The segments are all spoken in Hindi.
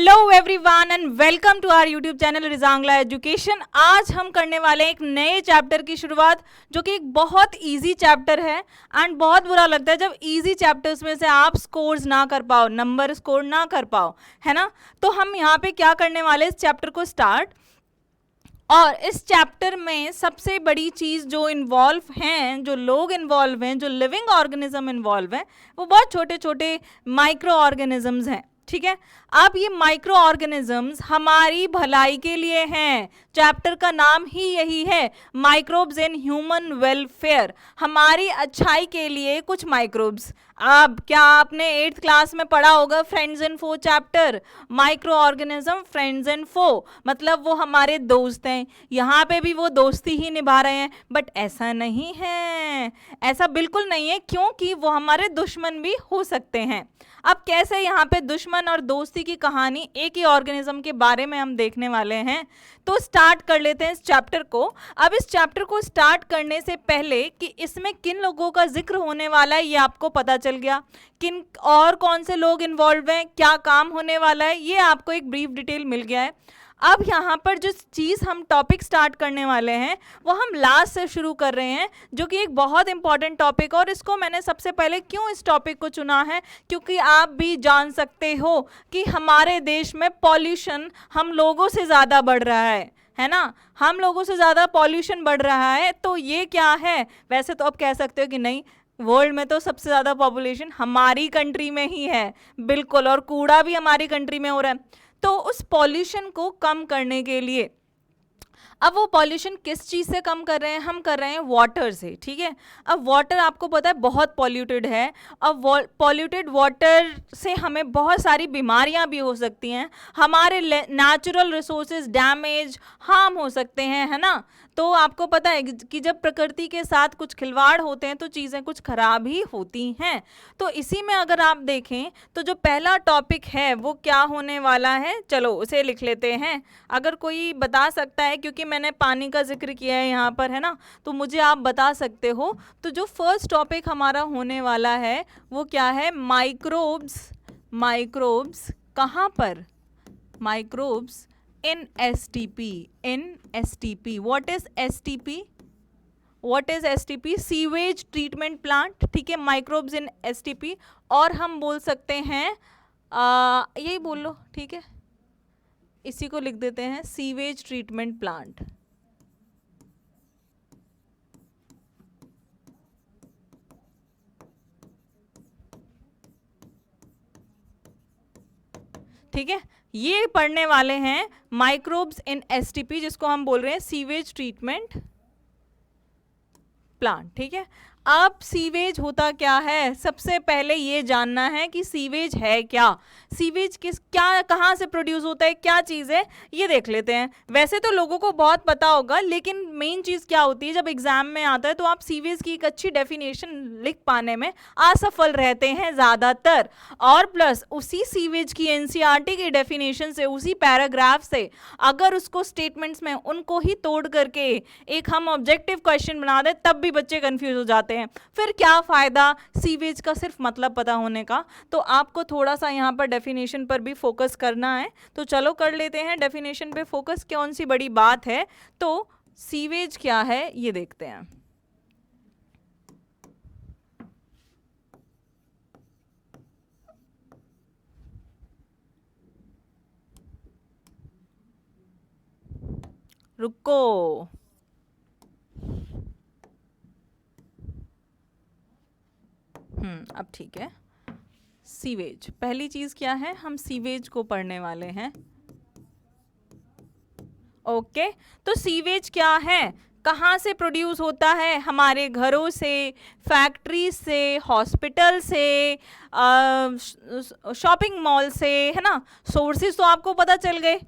Hello everyone and welcome to our YouTube channel Rezangla education. आज हम करने वाले हैं एक नए चैप्टर की शुरुआत, जो कि एक बहुत इजी चैप्टर है। एंड बहुत बुरा लगता है जब इजी चैप्टर्स में से आप स्कोर्स ना कर पाओ, नंबर स्कोर ना कर पाओ, है ना। तो हम यहाँ पे क्या करने वाले हैं, इस चैप्टर को स्टार्ट। और इस चैप्टर में सबसे बड़ी चीज़ जो इन्वॉल्व हैं, जो लोग इन्वॉल्व हैं, जो लिविंग ऑर्गेनिज्म इन्वॉल्व हैं, वो बहुत छोटे छोटे माइक्रो ऑर्गेनिजम्स हैं। ठीक है, अब ये माइक्रो ऑर्गेनिजम्स हमारी भलाई के लिए हैं। चैप्टर का नाम ही यही है, माइक्रोब्स इन ह्यूमन वेलफेयर, हमारी अच्छाई के लिए कुछ माइक्रोब्स। अब क्या आपने 8th क्लास में पढ़ा होगा friends and foe chapter, microorganism friends and foe, मतलब वो हमारे दोस्त हैं। यहाँ पे भी वो दोस्ती ही निभा रहे हैं, बट ऐसा नहीं है, ऐसा बिल्कुल नहीं है, क्योंकि वो हमारे दुश्मन भी हो सकते हैं। अब कैसे यहाँ पे दुश्मन और दोस्ती की कहानी एक ही ऑर्गेनिज्म के बारे में हम देखने वाले हैं। तो स्टार्ट कर लेते हैं इस चैप्टर को। अब इस चैप्टर को स्टार्ट करने से पहले कि इसमें किन लोगों का जिक्र होने वाला है, ये आपको पता चल गया। किन और कौन से लोग इन्वॉल्व हैं, क्या काम होने वाला है, ये आपको एक ब्रीफ डिटेल मिल गया है। अब यहाँ पर जो चीज़ हम टॉपिक स्टार्ट करने वाले हैं वो हम लास्ट से शुरू कर रहे हैं, जो कि एक बहुत इंपॉर्टेंट टॉपिक। और इसको मैंने सबसे पहले क्यों इस टॉपिक को चुना है, क्योंकि आप भी जान सकते हो कि हमारे देश में पॉल्यूशन हम लोगों से ज़्यादा बढ़ रहा है ना। हम लोगों से ज़्यादा पॉल्यूशन बढ़ रहा है। तो ये क्या है, वैसे तो आप कह सकते हो कि नहीं, वर्ल्ड में तो सबसे ज़्यादा पॉपुलेशन हमारी कंट्री में ही है, बिल्कुल, और कूड़ा भी हमारी कंट्री में हो रहा है। तो उस पॉल्यूशन को कम करने के लिए, अब वो पॉल्यूशन किस चीज़ से कम कर रहे हैं, हम कर रहे हैं वाटर से। ठीक है, अब वाटर आपको पता है बहुत पॉल्यूटेड है। अब पॉल्यूटेड वाटर से हमें बहुत सारी बीमारियां भी हो सकती हैं, हमारे नेचुरल रिसोर्सेज डैमेज, हार्म हो सकते हैं, है ना। तो आपको पता है कि जब प्रकृति के साथ कुछ खिलवाड़ होते हैं तो चीज़ें कुछ खराब ही होती हैं। तो इसी में अगर आप देखें तो जो पहला टॉपिक है वो क्या होने वाला है, चलो उसे लिख लेते हैं। अगर कोई बता सकता है, क्योंकि मैंने पानी का जिक्र किया है यहाँ पर, है ना, तो मुझे आप बता सकते हो। तो जो फर्स्ट टॉपिक हमारा होने वाला है वो क्या है, माइक्रोब्स। माइक्रोब्स कहाँ पर, microbes in STP, in STP. What is STP? What is STP? Sewage treatment plant. ठीक है, माइक्रोब्स इन STP। और हम बोल सकते हैं यही बोल लो, ठीक है, इसी को लिख देते हैं, सीवेज ट्रीटमेंट प्लांट। ठीक है, ये पढ़ने वाले हैं माइक्रोब्स इन STP, जिसको हम बोल रहे हैं सीवेज ट्रीटमेंट प्लांट। ठीक है, अब सीवेज होता क्या है, सबसे पहले ये जानना है कि सीवेज है क्या, सीवेज क्या कहाँ से प्रोड्यूस होता है, क्या चीज़ है, ये देख लेते हैं। वैसे तो लोगों को बहुत पता होगा, लेकिन मेन चीज़ क्या होती है, जब एग्जाम में आता है तो आप सीवेज की एक अच्छी डेफिनेशन लिख पाने में असफल रहते हैं ज़्यादातर। और प्लस उसी सीवेज की NCERT की डेफिनेशन से, उसी पैराग्राफ से अगर उसको स्टेटमेंट्स में उनको ही तोड़ करके एक हम ऑब्जेक्टिव क्वेश्चन बना दें, तब भी बच्चे कंफ्यूज हो जाते हैं। फिर क्या फायदा सीवेज का सिर्फ मतलब पता होने का। तो आपको थोड़ा सा यहाँ पर डेफिनेशन पर भी फोकस करना है। तो चलो कर लेते हैं डेफिनेशन पे फोकस, कौन सी बड़ी बात है। तो सीवेज क्या है ये देखते हैं। रुको, अब ठीक है। सीवेज, पहली चीज क्या है, हम सीवेज को पढ़ने वाले हैं। ओके, तो सीवेज क्या है, कहाँ से प्रोड्यूस होता है, हमारे घरों से, फैक्ट्री से, हॉस्पिटल से, शॉपिंग मॉल से, है ना। सोर्सेज तो आपको पता चल गए।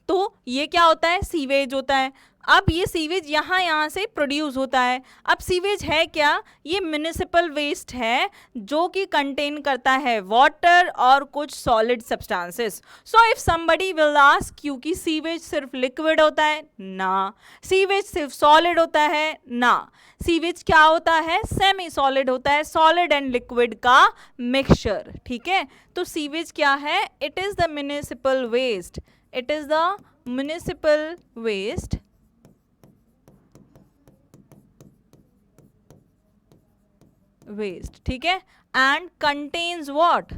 तो ये क्या होता है, सीवेज होता है। अब ये सीवेज यहाँ से प्रोड्यूस होता है। अब सीवेज है क्या? ये म्युनिसिपल वेस्ट है जो कि कंटेन करता है वाटर और कुछ solid substances. So if somebody will ask you कि सीवेज सिर्फ लिक्विड होता है, ना। सीवेज सिर्फ सॉलिड होता है, ना। सीवेज क्या होता है? सेमी सॉलिड होता है, सॉलिड एंड लिक्विड का मिक्सचर। ठीक है, तो सीवेज क्या है? It is the municipal waste, it is the municipal waste ठीक है, एंड कंटेन्स व्हाट?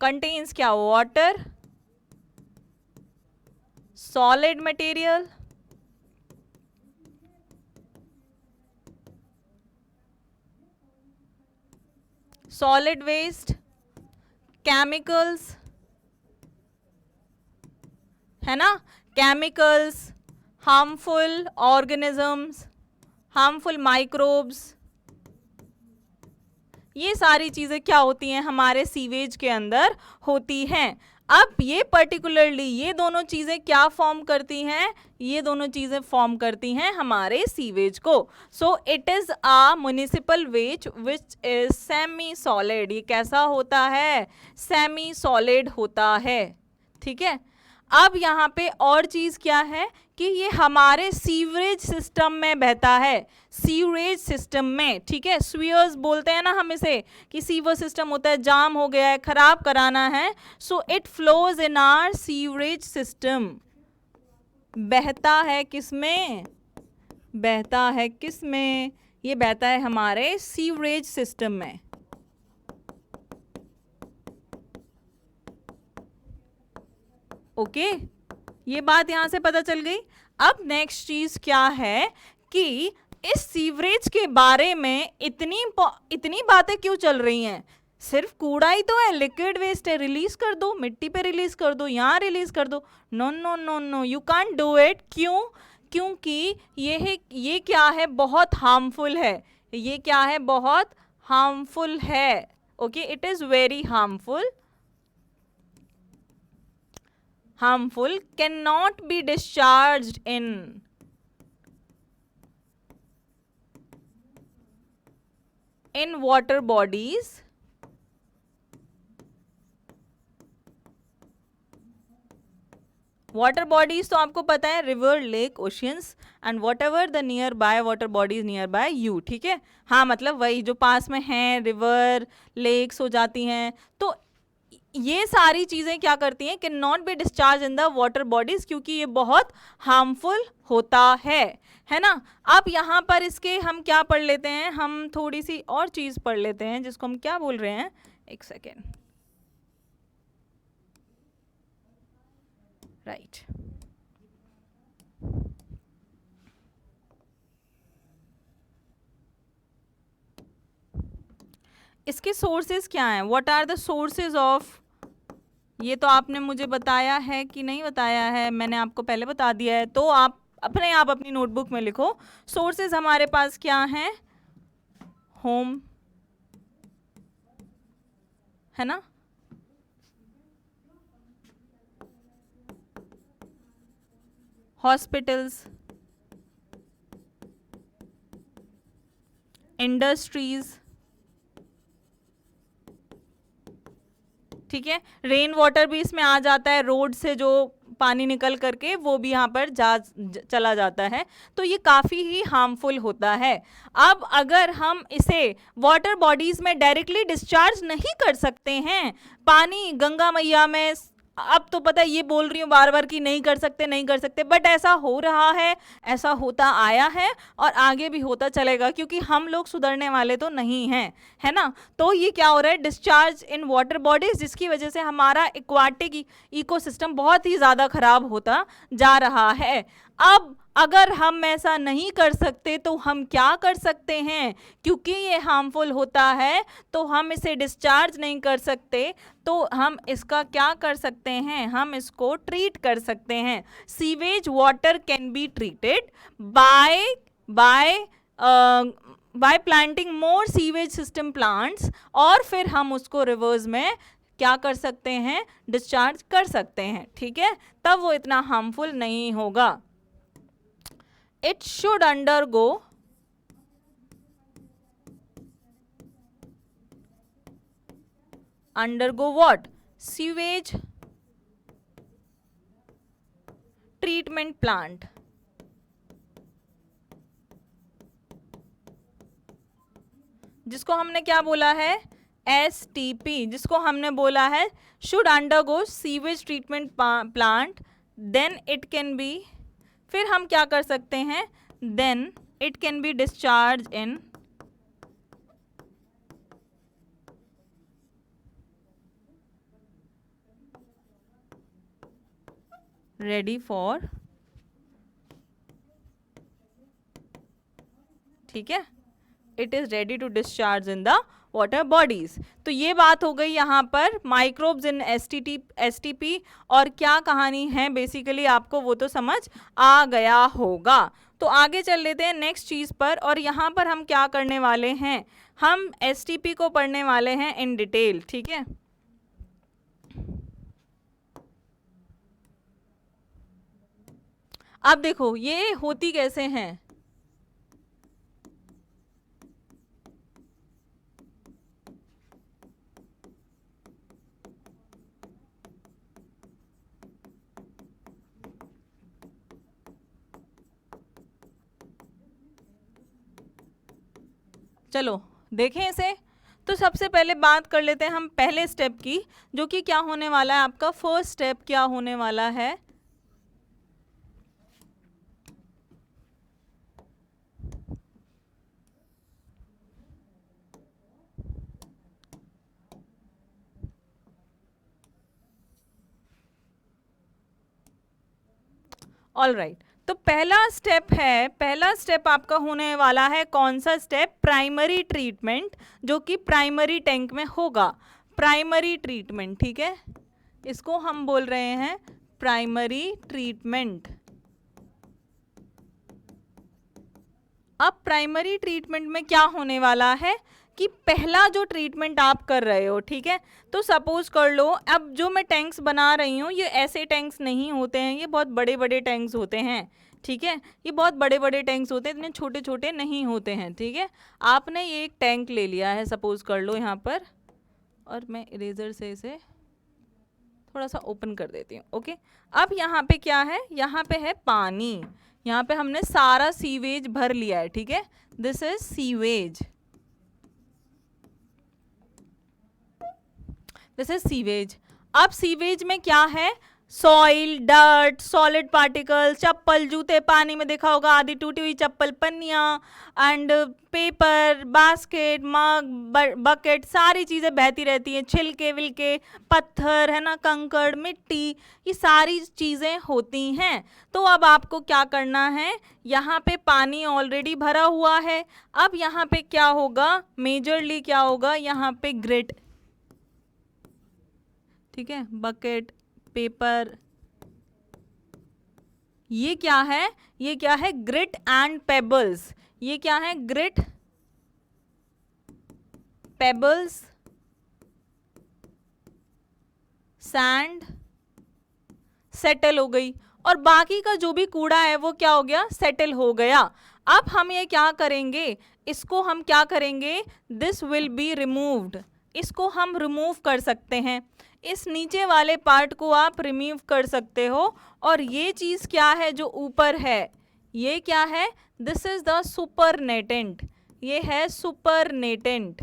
कंटेन्स क्या? Water, solid material, solid waste, chemicals, है ना, chemicals, harmful organisms, harmful microbes, ये सारी चीजें क्या होती हैं? हमारे सीवेज के अंदर होती हैं। अब ये पर्टिकुलरली ये दोनों चीजें क्या फॉर्म करती हैं? ये दोनों चीजें फॉर्म करती हैं हमारे सीवेज को। So it is a municipal waste which is semi solid. ये कैसा होता है? सेमी सॉलिड होता है। ठीक है, अब यहाँ पे और चीज क्या है कि ये हमारे सीवरेज सिस्टम में बहता है, सीवरेज सिस्टम में। ठीक है, स्वीयर्स बोलते हैं ना हम इसे, कि सीवर सिस्टम होता है, जाम हो गया है, खराब कराना है। So it flows in our sewerage system. बहता है किसमें? बहता है किसमें? ये बहता है हमारे सीवरेज सिस्टम में। ओके, ये बात यहां से पता चल गई। अब नेक्स्ट चीज क्या है कि इस सीवरेज के बारे में इतनी बातें क्यों चल रही हैं? सिर्फ कूड़ा ही तो है, लिक्विड वेस्ट है, रिलीज कर दो, मिट्टी पे रिलीज कर दो, यहाँ रिलीज कर दो। No no no no, you can't do it. क्यों? क्योंकि ये क्या है? बहुत हार्मफुल है। ये क्या है? बहुत हार्मफुल है। Okay, it is very harmful. Harmful, cannot be discharged in water bodies water bodies तो आपको पता है, river, lake, oceans and what ever the near by water bodies near by you. ठीक है, हाँ, मतलब वही जो पास में हैं, रिवर, लेक्स हो जाती हैं। तो ये सारी चीजें क्या करती हैं? Can not be discharge in the water bodies, क्योंकि ये बहुत हार्मफुल होता है ना। अब यहाँ पर इसके हम क्या पढ़ लेते हैं? हम थोड़ी सी और चीज पढ़ लेते हैं जिसको हम क्या बोल रहे हैं, एक सेकेंड। राइट, इसके सोर्सेज क्या हैं? What are the sources of, ये तो आपने मुझे बताया है कि नहीं बताया है? मैंने आपको पहले बता दिया है, तो आप अपने आप अपनी नोटबुक में लिखो। सोर्सेज हमारे पास क्या हैं? होम, है ना, हॉस्पिटल्स, इंडस्ट्रीज, ठीक है, रेन वाटर भी इसमें आ जाता है, रोड से जो पानी निकल करके वो भी यहाँ पर चला जाता है। तो ये काफ़ी ही हार्मफुल होता है। अब अगर हम इसे वाटर बॉडीज में डायरेक्टली डिस्चार्ज नहीं कर सकते हैं, पानी गंगा मैया में, अब तो पता है ये बोल रही हूँ बार बार कि नहीं कर सकते, बट ऐसा हो रहा है, ऐसा होता आया है और आगे भी होता चलेगा, क्योंकि हम लोग सुधरने वाले तो नहीं हैं, है ना। तो ये क्या हो रहा है? डिस्चार्ज इन वाटर बॉडीज, जिसकी वजह से हमारा एक्वाटिक इकोसिस्टम बहुत ही ज़्यादा खराब होता जा रहा है। अब अगर हम ऐसा नहीं कर सकते तो हम क्या कर सकते हैं? क्योंकि ये हार्मफुल होता है तो हम इसे डिस्चार्ज नहीं कर सकते, तो हम इसका क्या कर सकते हैं? हम इसको ट्रीट कर सकते हैं। Sewage water can be treated by planting more sewage system plants, और फिर हम उसको रिवर्स में क्या कर सकते हैं, डिस्चार्ज कर सकते हैं, ठीक है, तब वो इतना हार्मफुल नहीं होगा। It should undergo what? Sewage treatment plant। जिसको हमने क्या बोला है, STP, जिसको हमने बोला है should undergo sewage treatment plant, then it can be, फिर हम क्या कर सकते हैं, then it can be discharge in ready for, ठीक है, it is ready to discharge in the water bodies. तो ये बात हो गई यहाँ पर माइक्रोब्स इन STP, और क्या कहानी है बेसिकली आपको वो तो समझ आ गया होगा। तो आगे चल लेते हैं नेक्स्ट चीज पर, और यहाँ पर हम क्या करने वाले हैं, हम STP को पढ़ने वाले हैं इन डिटेल, ठीक है। अब देखो ये होती कैसे हैं, चलो देखें इसे। तो सबसे पहले बात कर लेते हैं हम पहले स्टेप की, जो कि क्या होने वाला है, आपका फर्स्ट स्टेप क्या होने वाला है, ऑल राइट। तो पहला स्टेप आपका होने वाला है कौन सा स्टेप, प्राइमरी ट्रीटमेंट, जो कि प्राइमरी टैंक में होगा, प्राइमरी ट्रीटमेंट, ठीक है, इसको हम बोल रहे हैं प्राइमरी ट्रीटमेंट। अब प्राइमरी ट्रीटमेंट में क्या होने वाला है कि पहला जो ट्रीटमेंट आप कर रहे हो, ठीक है, तो सपोज कर लो अब जो मैं टैंक्स बना रही हूँ ये ऐसे टैंक्स नहीं होते हैं, ये बहुत बड़े बड़े टैंक्स होते हैं, ठीक है, ये बहुत बड़े बड़े टैंक्स होते हैं, इतने छोटे छोटे नहीं होते हैं, ठीक है। आपने ये एक टैंक ले लिया है सपोज कर लो यहाँ पर, और मैं इरेजर से इसे थोड़ा सा ओपन कर देती हूँ, ओके। अब यहाँ पे क्या है, यहाँ पे है पानी, यहाँ पे हमने सारा सीवेज भर लिया है, ठीक है, this is sewage, this is sewage. अब सीवेज में क्या है, सॉइल, डर्ट, सॉलिड पार्टिकल, चप्पल, जूते, पानी में देखा होगा आधी टूटी हुई चप्पल, पन्नियाँ and paper, basket, mug, bucket, सारी चीज़ें बहती रहती हैं, छिलके विलके, पत्थर है ना, कंकड़, मिट्टी, ये सारी चीज़ें होती हैं। तो अब आपको क्या करना है, यहाँ पे पानी ऑलरेडी भरा हुआ है, अब यहाँ पे क्या होगा, मेजरली क्या होगा, यहाँ पे ग्रिट, ठीक है, बकेट, पेपर, ये क्या है, ये क्या है, ग्रिट एंड पेबल्स, ये क्या है, ग्रिट, पेबल्स, सैंड, सेटल हो गई, और बाकी का जो भी कूड़ा है वो क्या हो गया, सेटल हो गया। अब हम ये क्या करेंगे, इसको हम क्या करेंगे, दिस विल बी रिमूव्ड, इसको हम रिमूव कर सकते हैं, इस नीचे वाले पार्ट को आप रिमूव कर सकते हो, और ये चीज क्या है जो ऊपर है, ये क्या है, दिस इज द सुपरनेटेंट, ये है सुपरनेटेंट।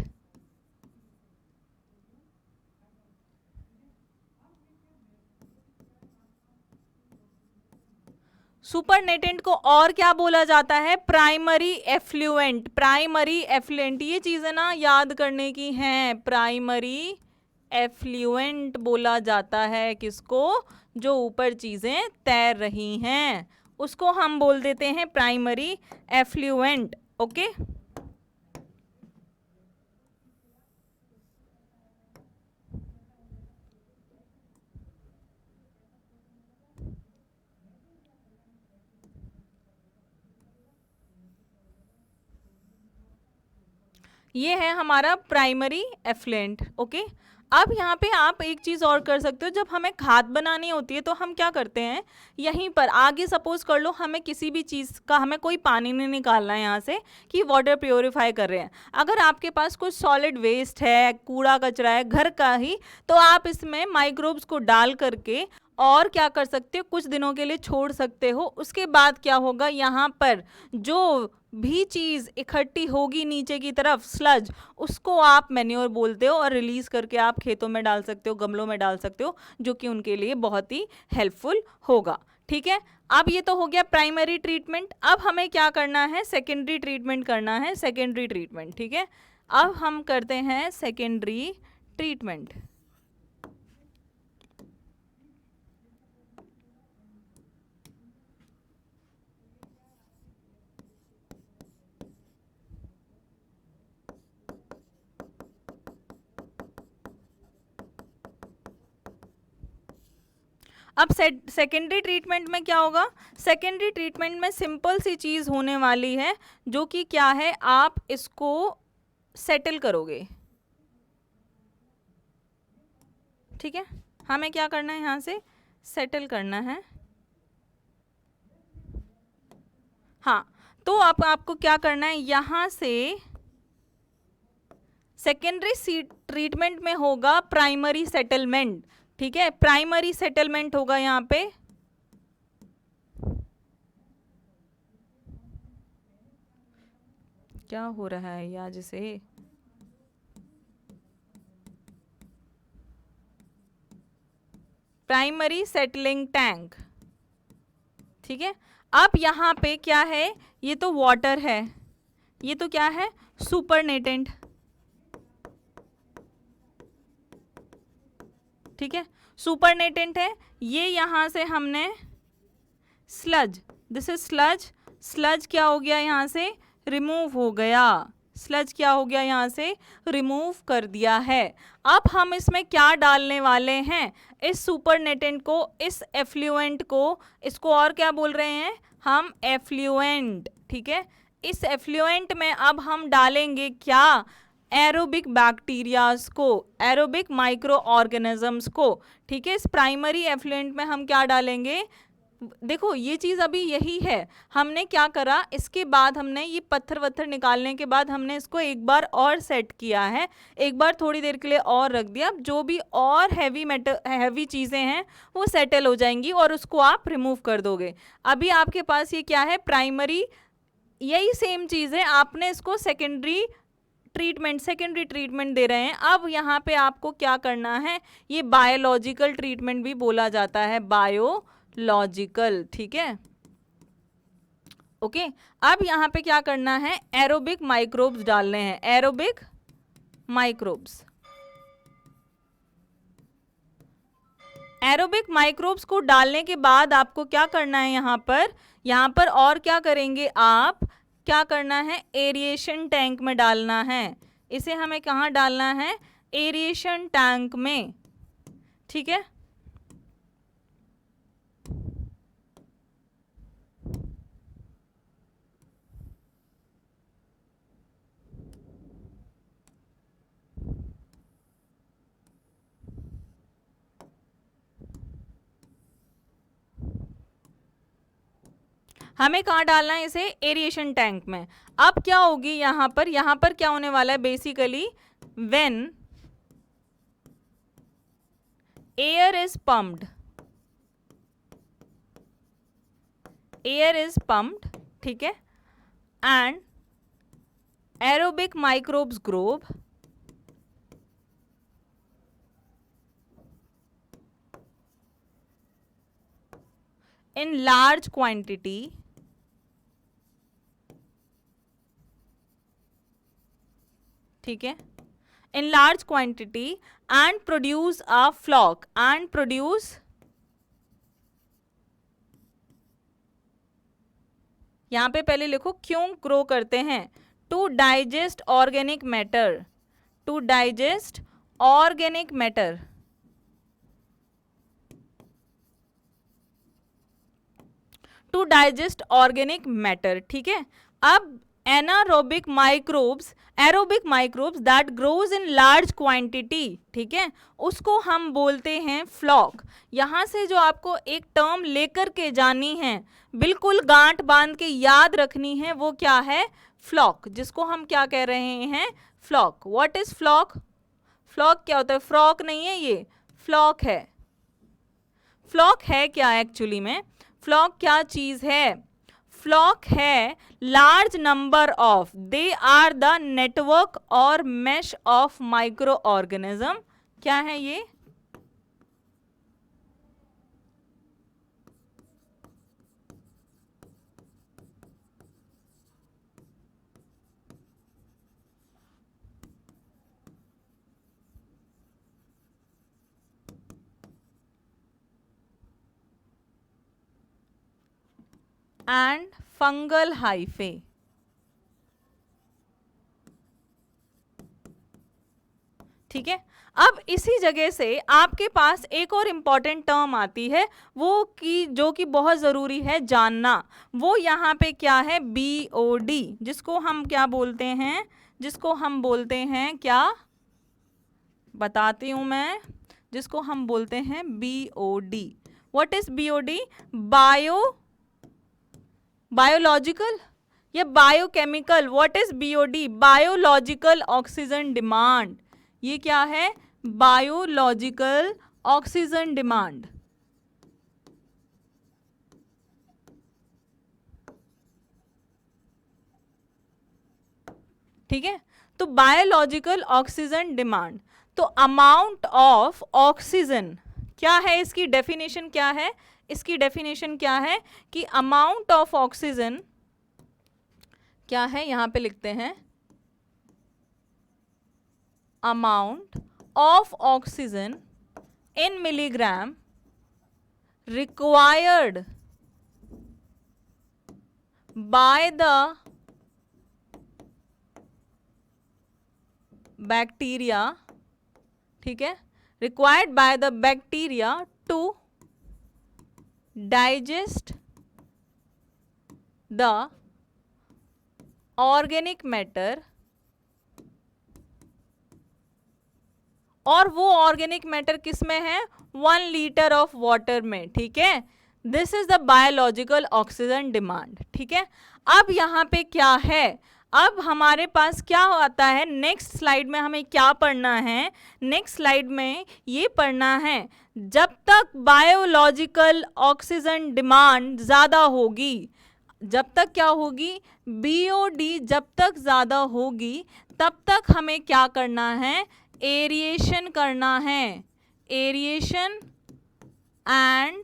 सुपरनेटेंट को और क्या बोला जाता है, प्राइमरी एफ्लुएंट, प्राइमरी एफ्लुएंट, ये चीजें ना याद करने की हैं, प्राइमरी एफ्लुएंट बोला जाता है किसको, जो ऊपर चीजें तैर रही हैं उसको हम बोल देते हैं प्राइमरी एफ्लुएंट, ओके। ये है हमारा प्राइमरी एफ्लुएंट, ओके। अब यहाँ पे आप एक चीज़ और कर सकते हो, जब हमें खाद बनानी होती है तो हम क्या करते हैं, यहीं पर आगे सपोज कर लो हमें किसी भी चीज़ का, हमें कोई पानी नहीं निकालना है यहाँ से कि वाटर प्योरीफाई कर रहे हैं, अगर आपके पास कुछ सॉलिड वेस्ट है, कूड़ा कचरा है घर का ही, तो आप इसमें माइक्रोब्स को डाल करके और क्या कर सकते हो, कुछ दिनों के लिए छोड़ सकते हो। उसके बाद क्या होगा, यहाँ पर जो भी चीज़ इकट्ठी होगी नीचे की तरफ स्लज, उसको आप मैन्योर बोलते हो और रिलीज करके आप खेतों में डाल सकते हो, गमलों में डाल सकते हो, जो कि उनके लिए बहुत ही हेल्पफुल होगा। ठीक है, अब ये तो हो गया प्राइमरी ट्रीटमेंट। अब हमें क्या करना है, सेकेंडरी ट्रीटमेंट करना है, सेकेंडरी ट्रीटमेंट। ठीक है, अब हम करते हैं सेकेंडरी ट्रीटमेंट। अब सेकेंडरी ट्रीटमेंट में क्या होगा, सेकेंडरी ट्रीटमेंट में सिंपल सी चीज़ होने वाली है, जो कि क्या है, आप इसको सेटल करोगे। ठीक है, हमें क्या करना है, यहाँ से सेटल करना है। हाँ, तो अब आपको क्या करना है, यहाँ से सेकेंडरी ट्रीटमेंट में होगा प्राइमरी सेटलमेंट। ठीक है, प्राइमरी सेटलमेंट होगा यहाँ पे। क्या हो रहा है ये आज से, प्राइमरी सेटलिंग टैंक। ठीक है, अब यहाँ पे क्या है, ये तो वाटर है, ये तो क्या है, सुपरनेटेंट। ठीक है, सुपरनेटेंट है ये, यहाँ से हमने sludge, this is sludge, sludge क्या हो गया, यहाँ से रिमूव हो गया, स्लज क्या हो गया, यहाँ से रिमूव कर दिया है। अब हम इसमें क्या डालने वाले हैं, इस सुपरनेटेंट को, इस एफ्लुएंट को, इसको और क्या बोल रहे हैं हम, एफ्लुएंट। ठीक है, इस एफ्लुएंट में अब हम डालेंगे क्या, एरोबिक बैक्टीरियाज को, एरोबिक माइक्रो ऑर्गेनिजम्स को। ठीक है, इस प्राइमरी एफ्लुएंट में हम क्या डालेंगे, देखो ये चीज़ अभी यही है, हमने क्या करा, इसके बाद हमने ये पत्थर वत्थर निकालने के बाद हमने इसको एक बार और सेट किया है, एक बार थोड़ी देर के लिए और रख दिया। अब जो भी और हैवी चीज़ें हैं वो सेटल हो जाएंगी और उसको आप रिमूव कर दोगे। अभी आपके पास ये क्या है, प्राइमरी, यही सेम चीज़ है, आपने इसको सेकेंडरी ट्रीटमेंट दे रहे हैं। अब यहाँ पे आपको क्या करना है, ये बायोलॉजिकल ट्रीटमेंट भी बोला जाता है, बायोलॉजिकल। ठीक है, ओके, अब यहाँ पे क्या करना है, एरोबिक माइक्रोब्स डालने हैं, एरोबिक माइक्रोब्स। एरोबिक माइक्रोब्स को डालने के बाद आपको क्या करना है, यहाँ पर और क्या करेंगे आप, क्या करना है, एरिएशन टैंक में डालना है। इसे हमें कहाँ डालना है, एरिएशन टैंक में। ठीक है, हमें कहाँ डालना है इसे, एरिएशन टैंक में। अब क्या होगी यहाँ पर क्या होने वाला है, basically when air is pumped, air is pumped, ठीक है, and aerobic microbes grow in large quantity, ठीक है, in large quantity and produce a flock, and produce, यहां पे पहले लिखो क्यों ग्रो करते हैं, to digest organic matter, to digest organic matter, to digest organic matter. ठीक है, अब anaerobic microbes that grows in large quantity, ठीक है, उसको हम बोलते हैं फ्लॉक। यहाँ से जो आपको एक टर्म लेकर के जानी है, बिल्कुल गांठ बांध के याद रखनी है, वो क्या है? फ्लॉक, जिसको हम क्या कह रहे हैं? Floc. What is floc? Floc क्या होता है? फ्रॉक नहीं है ये, फ्लॉक है। फ्लॉक है क्या एक्चुअली में? फ्लॉक क्या चीज है? फ्लॉक है large number of, they are the network और मेश ऑफ माइक्रो ऑर्गेनिज्म। क्या है ये? And fungal hyphae. ठीक है, अब इसी जगह से आपके पास एक और इंपॉर्टेंट टर्म आती है, वो कि जो कि बहुत जरूरी है जानना। वो यहाँ पे क्या है? BOD, जिसको हम क्या बोलते हैं? जिसको हम बोलते हैं क्या? बताती हूं मैं, जिसको हम बोलते हैं BOD। What is BOD? Biological या biochemical? What is BOD? Biological oxygen demand. ये क्या है? Biological oxygen demand. ठीक है, तो बायोलॉजिकल ऑक्सीजन डिमांड। तो अमाउंट ऑफ ऑक्सीजन क्या है? इसकी डेफिनेशन क्या है? इसकी डेफिनेशन क्या है कि अमाउंट ऑफ ऑक्सीजन क्या है? यहां पे लिखते हैं amount of oxygen in milligram required by the bacteria, ठीक है, required by the bacteria to digest the organic matter, और वो ऑर्गेनिक मैटर किस में है? 1 लीटर ऑफ वाटर में। ठीक है, this is the biological oxygen demand. ठीक है, अब यहाँ पे क्या है? अब हमारे पास क्या आता है? नेक्स्ट स्लाइड में हमें क्या पढ़ना है? नेक्स्ट स्लाइड में ये पढ़ना है, जब तक बायोलॉजिकल ऑक्सीजन डिमांड ज़्यादा होगी, जब तक क्या होगी? BOD जब तक ज़्यादा होगी, तब तक हमें क्या करना है? एरिएशन करना है। Aeration and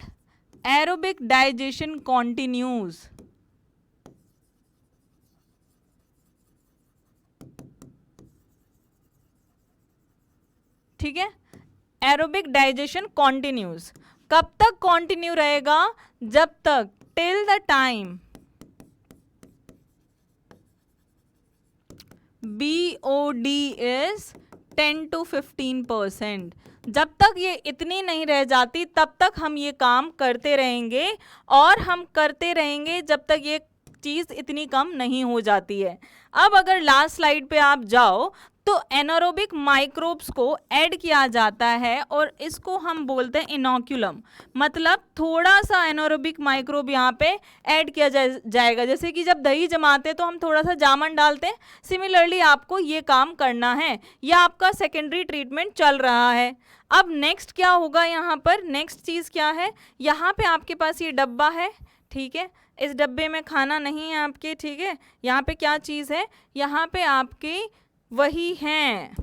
aerobic digestion continues. ठीक है, एरोबिक डाइजेशन कॉन्टिन्यूज। कब तक कॉन्टिन्यू रहेगा? जब तक, till the time BOD is 10 to 15%। जब तक ये इतनी नहीं रह जाती, तब तक हम ये काम करते रहेंगे, और हम करते रहेंगे जब तक ये चीज़ इतनी कम नहीं हो जाती है। अब अगर लास्ट स्लाइड पे आप जाओ, तो एनारोबिक माइक्रोब्स को ऐड किया जाता है, और इसको हम बोलते हैं इनोक्यूलम। मतलब थोड़ा सा एनारोबिक माइक्रोब यहाँ पे ऐड किया जाएगा। जैसे कि जब दही जमाते हैं तो हम थोड़ा सा जामन डालते हैं, सिमिलरली आपको ये काम करना है। यह आपका सेकेंडरी ट्रीटमेंट चल रहा है। अब नेक्स्ट क्या होगा? यहाँ पर नेक्स्ट चीज़ क्या है? यहाँ पे आपके पास ये डब्बा है, ठीक है, इस डब्बे में खाना नहीं है आपके, ठीक है। यहाँ पे क्या चीज़ है? यहाँ पे आपके वही हैं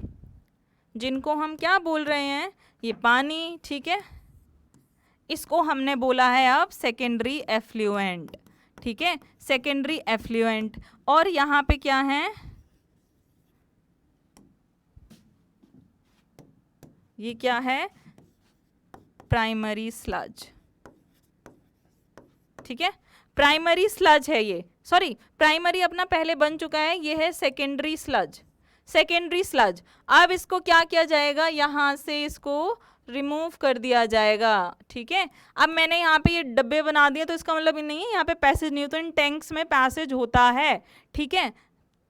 जिनको हम क्या बोल रहे हैं? ये पानी, ठीक है, इसको हमने बोला है अब सेकेंडरी एफ्लुएंट। ठीक है, सेकेंडरी एफ्लुएंट। और यहाँ पे क्या है? ये क्या है? Primary sludge. ठीक है, प्राइमरी स्लज है ये, सॉरी प्राइमरी अपना पहले बन चुका है, ये है सेकेंडरी स्लज। Secondary sludge. अब इसको क्या किया जाएगा? यहाँ से इसको रिमूव कर दिया जाएगा। ठीक है, अब मैंने यहाँ पे ये डब्बे बना दिए, तो इसका मतलब ये नहीं है यहाँ पे पैसेज नहीं होता, इन टैंक्स में पैसेज होता है। ठीक है,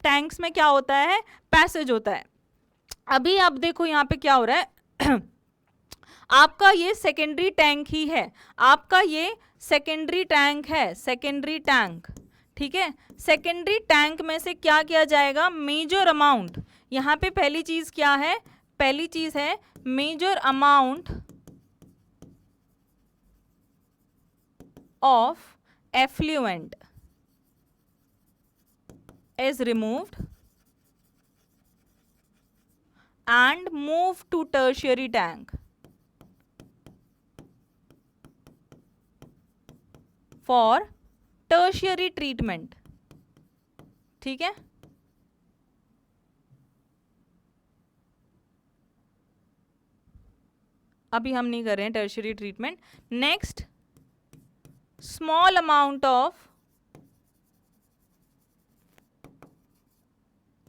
टैंक्स में क्या होता है, पैसेज होता है। अभी आप देखो यहाँ पे क्या हो रहा है आपका ये सेकेंडरी टैंक ही है, आपका ये सेकेंडरी टैंक है, सेकेंडरी टैंक, ठीक है। सेकेंडरी टैंक में से क्या किया जाएगा, मेजर अमाउंट, यहाँ पे पहली चीज क्या है, पहली चीज है major amount of effluent is removed and moved to tertiary tank for tertiary treatment, ठीक है। अभी हम नहीं कर रहे हैं tertiary treatment. Next, small amount of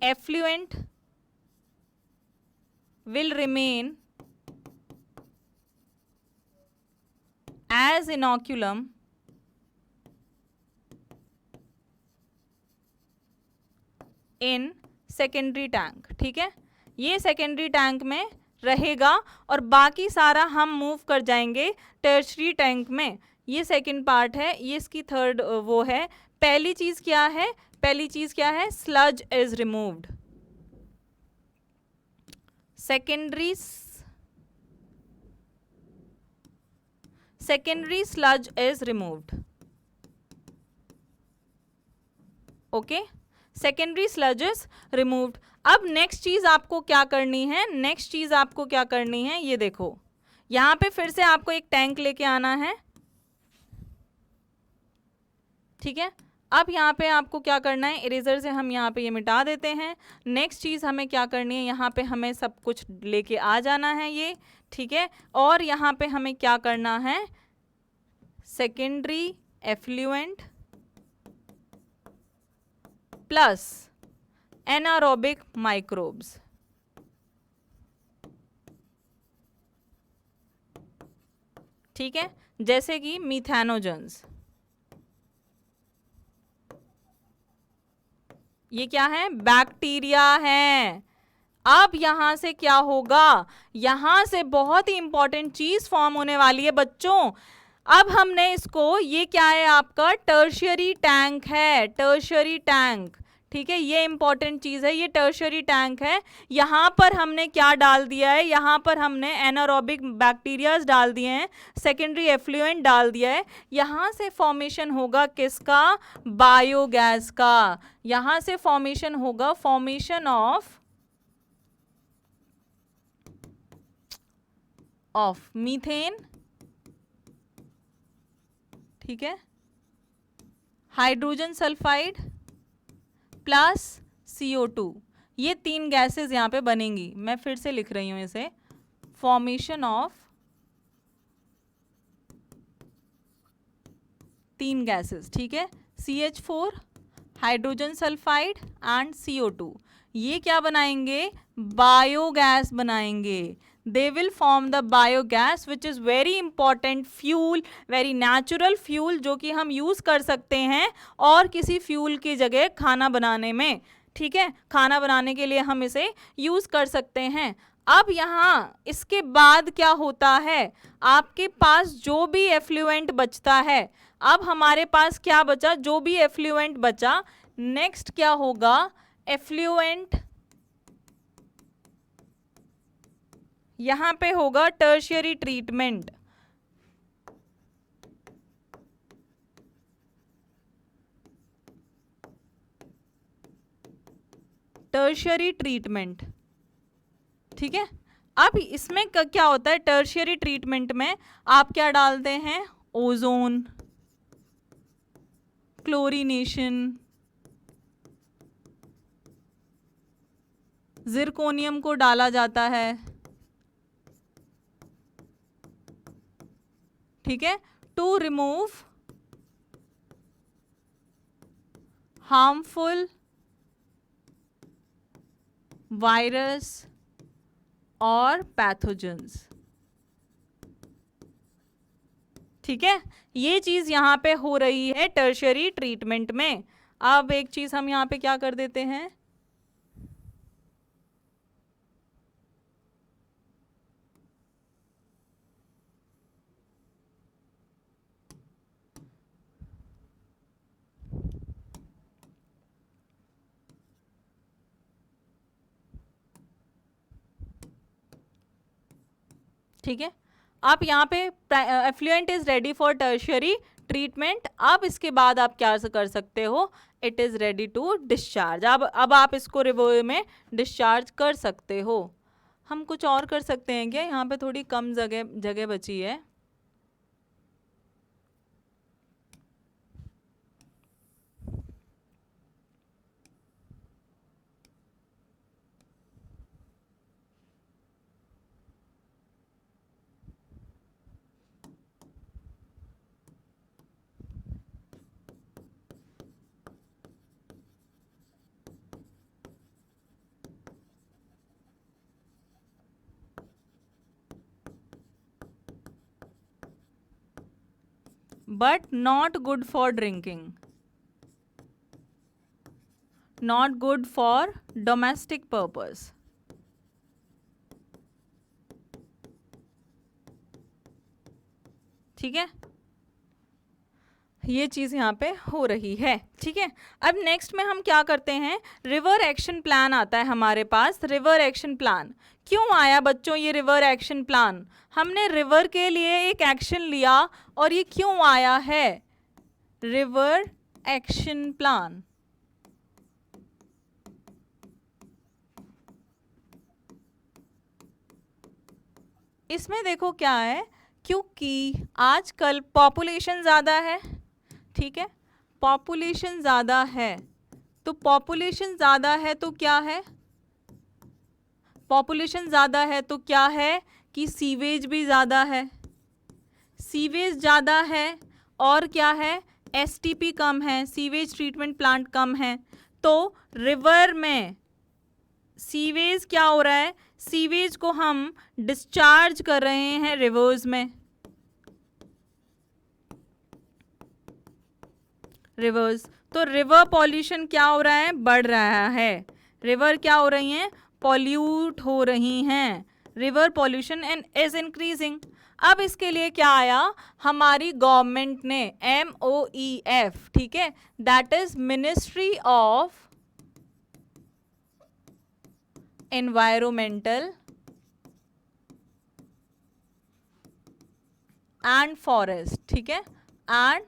effluent will remain as inoculum in secondary tank, ठीक है। ये सेकेंडरी टैंक में रहेगा और बाकी सारा हम मूव कर जाएंगे टर्शरी टैंक में। ये सेकंड पार्ट है, ये इसकी थर्ड वो है। पहली चीज क्या है, पहली चीज क्या है, sludge is removed. Secondary sludge is removed, okay, secondary sludge is removed. अब नेक्स्ट चीज आपको क्या करनी है, नेक्स्ट चीज आपको क्या करनी है, ये देखो यहां पे फिर से आपको एक टैंक लेके आना है, ठीक है। अब यहाँ पे आपको क्या करना है, इरेजर से हम यहाँ पे ये मिटा देते हैं। नेक्स्ट चीज़ हमें क्या करनी है, यहाँ पे हमें सब कुछ लेके आ जाना है ये, ठीक है। और यहाँ पे हमें क्या करना है, secondary effluent plus anaerobic microbes, ठीक है, जैसे कि मीथेनोजेंस। ये क्या है, बैक्टीरिया है। अब यहां से क्या होगा, यहां से बहुत ही इंपॉर्टेंट चीज फॉर्म होने वाली है बच्चों। अब हमने इसको, ये क्या है आपका टर्शियरी टैंक है, टर्शियरी टैंक, ठीक है। ये इंपॉर्टेंट चीज है, ये टर्शियरी टैंक है। यहां पर हमने क्या डाल दिया है, यहां पर हमने एनारोबिक बैक्टीरियाज डाल दिए हैं, सेकेंडरी एफ्लुएंट डाल दिया है। यहां से फॉर्मेशन होगा किसका, बायोगैस का। यहां से फॉर्मेशन होगा, फॉर्मेशन ऑफ मीथेन, ठीक है, हाइड्रोजन सल्फाइड प्लस CO2। ये तीन गैसेस यहाँ पे बनेंगी। मैं फिर से लिख रही हूँ इसे, फॉर्मेशन ऑफ तीन गैसेस, ठीक है, CH4, hydrogen sulphide and CO2। ये क्या बनाएंगे, बायोगैस बनाएंगे। They will form the biogas which is very important fuel, very natural fuel, जो कि हम यूज कर सकते हैं और किसी फ्यूल की जगह खाना बनाने में, ठीक है, खाना बनाने के लिए हम इसे यूज कर सकते हैं। अब यहाँ इसके बाद क्या होता है, आपके पास जो भी एफ्लुएंट बचता है, अब हमारे पास क्या बचा, जो भी एफ्लुएंट बचा, नेक्स्ट क्या होगा, एफ्लुएंट यहां पे होगा टर्शियरी ट्रीटमेंट। टर्शियरी ट्रीटमेंट, ठीक है। अब इसमें क्या होता है, टर्शियरी ट्रीटमेंट में आप क्या डालते हैं, ओजोन, क्लोरीनेशन, जिरकोनियम को डाला जाता है, ठीक है, टू रिमूव हार्मफुल वायरस और पैथोजेंस, ठीक है। ये चीज यहां पे हो रही है टर्शियरी ट्रीटमेंट में। अब एक चीज हम यहाँ पे क्या कर देते हैं, ठीक है। आप यहाँ पे effluent is ready for tertiary treatment, अब इसके बाद आप क्या कर सकते हो, it is ready to discharge. अब आप इसको रिवर में डिस्चार्ज कर सकते हो। हम कुछ और कर सकते हैं क्या, यहाँ पे थोड़ी कम जगह जगह बची है। But not good for drinking, not good for domestic purpose. ठीक है, ये चीज़ यहाँ पे हो रही है। ठीक है, अब नेक्स्ट में हम क्या करते हैं, रिवर एक्शन प्लान आता है हमारे पास। रिवर एक्शन प्लान क्यों आया बच्चों, ये रिवर एक्शन प्लान, हमने रिवर के लिए एक एक्शन लिया और ये क्यों आया है, रिवर एक्शन प्लान। इसमें देखो क्या है, क्योंकि आजकल पॉपुलेशन ज़्यादा है, ठीक है, पॉपुलेशन ज़्यादा है, तो पॉपुलेशन ज़्यादा है तो क्या है, पॉपुलेशन ज़्यादा है तो क्या है कि सीवेज भी ज़्यादा है, सीवेज ज़्यादा है और क्या है, एसटीपी कम है, सीवेज ट्रीटमेंट प्लांट कम है, तो रिवर में सीवेज क्या हो रहा है, सीवेज को हम डिस्चार्ज कर रहे हैं रिवर्स में, रिवर्स, तो रिवर पॉल्यूशन क्या हो रहा है, बढ़ रहा है, रिवर क्या हो रही हैं, पॉल्यूट हो रही हैं, river pollution and is increasing. अब इसके लिए क्या आया, हमारी गवर्नमेंट ने MOEF, ठीक है, that is ministry of environmental and forest, ठीक है, and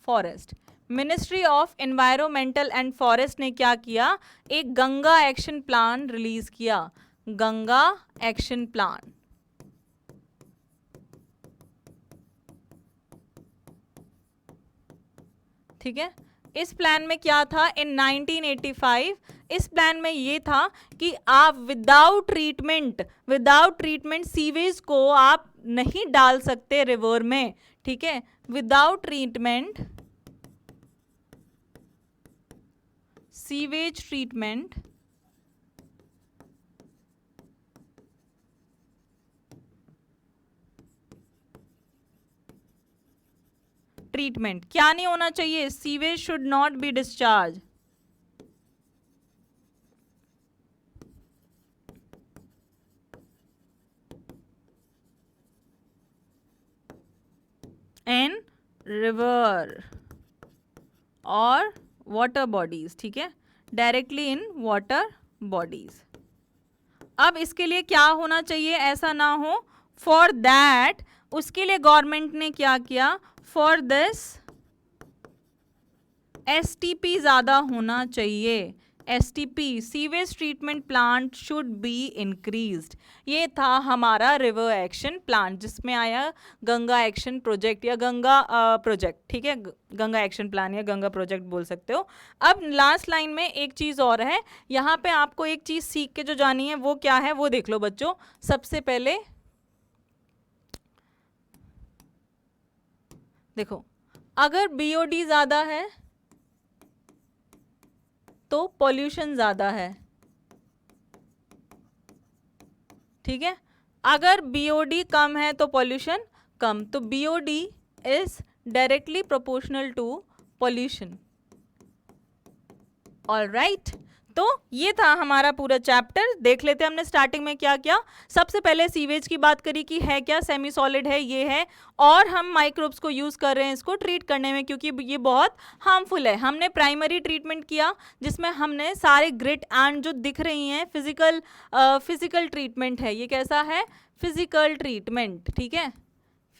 forest, ministry of environmental and forest ने क्या किया, एक गंगा एक्शन प्लान रिलीज किया, गंगा एक्शन प्लान। ठीक है, इस प्लान में क्या था, इन 1985 इस प्लान में ये था कि आप विदाउट ट्रीटमेंट सीवेज को आप नहीं डाल सकते रिवर में, ठीक है, विदाउट ट्रीटमेंट सीवेज ट्रीटमेंट क्या नहीं होना चाहिए, sewage should not be discharge, in river और वाटर बॉडीज, ठीक है, डायरेक्टली इन वाटर बॉडीज। अब इसके लिए क्या होना चाहिए, ऐसा ना हो, फॉर दैट उसके लिए गवर्नमेंट ने क्या किया, फॉर दिस एसटीपी ज़्यादा होना चाहिए, STP sewage treatment plant should be increased. ये था हमारा रिवर एक्शन प्लान, जिसमें आया गंगा एक्शन प्रोजेक्ट या गंगा प्रोजेक्ट, ठीक है, गंगा एक्शन प्लान या गंगा प्रोजेक्ट बोल सकते हो। अब लास्ट लाइन में एक चीज़ और है, यहाँ पे आपको एक चीज़ सीख के जो जानी है वो क्या है, वो देख लो बच्चों। सबसे पहले देखो, अगर बीओडी ज़्यादा है तो पॉल्यूशन ज़्यादा है, ठीक है, अगर बीओडी कम है तो पॉल्यूशन कम, तो BOD is directly proportional to pollution. Alright, तो ये था हमारा पूरा चैप्टर। देख लेते हैं हमने स्टार्टिंग में क्या क्या। सबसे पहले सीवेज की बात करी कि है क्या, सेमी सॉलिड है, ये है, और हम माइक्रोब्स को यूज़ कर रहे हैं इसको ट्रीट करने में क्योंकि ये बहुत हार्मफुल है। हमने प्राइमरी ट्रीटमेंट किया जिसमें हमने सारे ग्रिट एंड जो दिख रही हैं फिजिकल ट्रीटमेंट है। ये कैसा है, फिजिकल ट्रीटमेंट, ठीक है,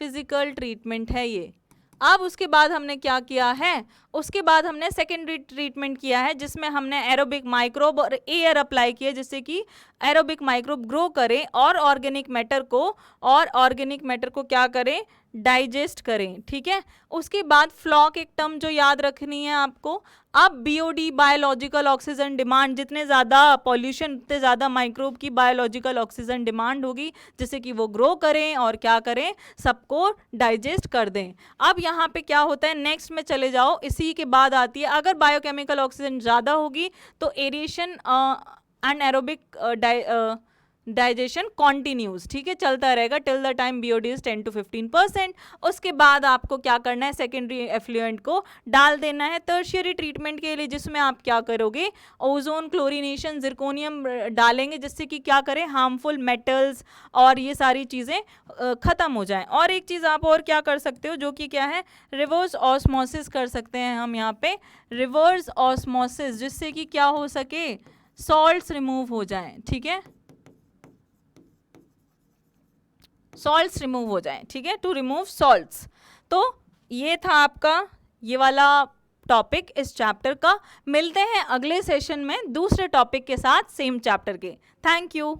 फिजिकल ट्रीटमेंट है ये। अब उसके बाद हमने क्या किया है, उसके बाद हमने सेकेंडरी ट्रीटमेंट किया है जिसमें हमने एरोबिक माइक्रोब और एयर अप्लाई किया जिससे कि एरोबिक माइक्रोब ग्रो करें और ऑर्गेनिक मैटर को क्या करें, डाइजेस्ट करें, ठीक है। उसके बाद फ्लॉक एक टर्म जो याद रखनी है आपको। अब बीओडी बायोलॉजिकल ऑक्सीजन डिमांड, जितने ज़्यादा पॉल्यूशन उतने ज़्यादा माइक्रोब की बायोलॉजिकल ऑक्सीजन डिमांड होगी जिससे कि वो ग्रो करें और क्या करें, सबको डाइजेस्ट कर दें। अब यहाँ पे क्या होता है, नेक्स्ट में चले जाओ, इसी के बाद आती है अगर बायोकेमिकल ऑक्सीजन ज़्यादा होगी तो एरिएशन एनाएरोबिक डाइजेशन कॉन्टिन्यूज, ठीक है, चलता रहेगा till the time BOD is 10 to 15%। उसके बाद आपको क्या करना है, सेकेंडरी एफ्लुएंट को डाल देना है टर्शियरी ट्रीटमेंट के लिए जिसमें आप क्या करोगे, ओजोन क्लोरिनेशन जिरकोनियम डालेंगे जिससे कि क्या करें, हार्मफुल मेटल्स और ये सारी चीज़ें ख़त्म हो जाएं। और एक चीज़ आप और क्या कर सकते हो जो कि क्या है, रिवर्स ऑस्मोसिस कर सकते हैं हम यहाँ पे, रिवर्स ऑस्मोसिस, जिससे कि क्या हो सके, सॉल्ट्स रिमूव हो जाएं, ठीक है, सॉल्ट्स रिमूव हो जाएं, ठीक है, टू रिमूव सॉल्ट्स। तो ये था आपका ये वाला टॉपिक इस चैप्टर का। मिलते हैं अगले सेशन में दूसरे टॉपिक के साथ सेम चैप्टर के। Thank you.